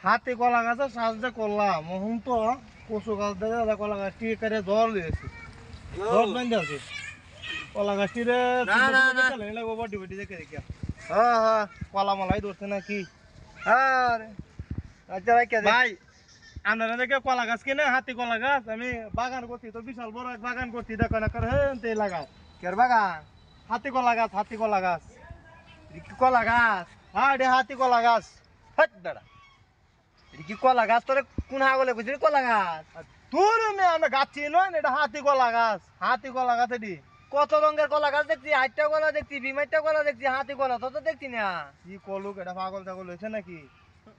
হাতে কলা গাছের সাহায্য করলাম মোহন তো কচু গাছ দেখে কলা গাছ টিকে করে জল দিয়েছে জল বান্ধে আছে কলা গাছটি রে বডি বডি দেখে দেখি হ্যাঁ হ্যাঁ কলা মলাই ধরছে নাকি আরে আচ্ছা ভাই আপনারা দেখে কলা গাছ কিনে হাতি কলা গাছ আমি বাগান করছি তো বিশাল বড় এক বাগান করছি দেখো না করে হ্যাঁ লাগাও কের বাগান হাতি কলা গাছ কলা গাছ হ্যাঁ এটা হাতি কলা গাছ হট দাঁড়া এটা কি কলা গাছ তোরে কোন হাগলে বুঝলি কলা গাছ তোর আমরা গাছ চিনি না এটা হাতি কলা গাছ এটি কত রঙের কলা গাছ দেখছি আটটা কলা দেখছি বিমারটা কলা দেখছি হাতি কলা তো দেখছি না কি কলুক এটা পাগল টাগল হয়েছে নাকি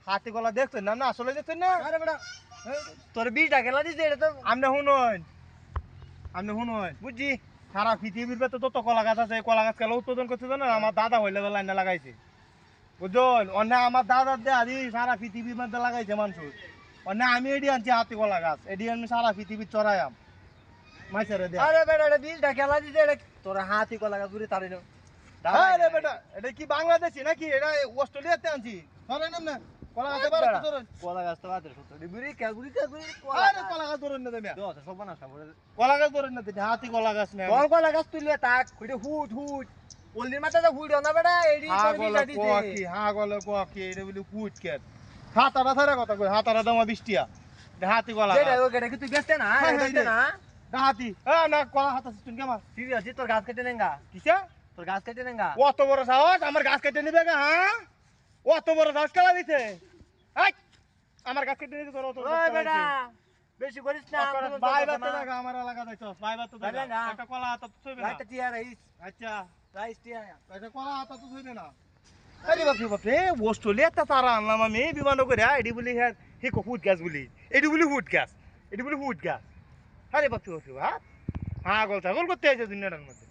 হাতি কলা দেখছেন না আসলে দেখছেন না আরে বেটা তোর বীজটা খেলা দিছে এটা তো আপনি শুনুন বুঝছি সারা পৃথিবীর ভেতর তত কলা গাছ আছে কলা গাছ খেলা উৎপাদন করতে জানেন আমার দাদা হইলে লাইনে লাগাইছে বুঝলেন অন্য আমার দাদার দিয়ে আদি সারা পৃথিবীর মধ্যে লাগাইছে মানুষ অন্য আমি এডি আনছি হাতি কলা গাছ এডি আমি সারা পৃথিবীর চড়াইয়াম মাইসারে দে আরে বেটা এটা বীজটা খেলা দিছে এটা তোর হাতি কলা গাছ ঘুরে তাড়ি আরে বেটা এটা কি বাংলাদেশি নাকি এটা অস্ট্রেলিয়াতে আনছি ধরেন না কলা গাছ কলা গাছ তো বাদে সত্য ঘুরি আরে কলা গাছ ধরেন না তুমি সব বানা সব কলা গাছ ধরেন না তুমি হাতি কলা গাছ না তোর কলা গাছ তুললে তাক খুঁড়ে হুট ওলদির মাথাটা হুড় না বেটা এডি তোর বীজটা দিছে গলে কি এটা বলি কুট কেন হাতারা ধরে কথা কই হাতারা দামা 20 টিয়া হাতি কলা এটা ওটা কি তুই বেচতে না বেচতে না হাতি না কলা হাতা তুমি কেমন ঠিক আছে তোর গাছ কেটে নেঙ্গা কিসে তোর গাছ কেটে নেঙ্গা অত বড় সাহস আমার গাছ কেটে নিবে গা হ্যাঁ অত বড় সাহস কেলা দিছে আমার গাছ কেটে নিতে তোর অত ওই বেটা বেশি করিস না ভাই বাতে না আমার এলাকা যাইছস ভাই বাতে না একটা কলা হাতা তো ছইবে না একটা টিয়া রাইস আচ্ছা রাইস টিয়া এটা কলা হাতা তো ছইবে না আরে বাপরে অস্ট্রেলিয়াতে তারা আনলাম আমি বিমান করে এডি বলি হ্যাঁ হে ফুট গাছ বলি এডি বলি ফুট গাছ আরে বাপরে হ্যাঁ পাগল ছাগল করতে আছে দুনিয়াটার মধ্যে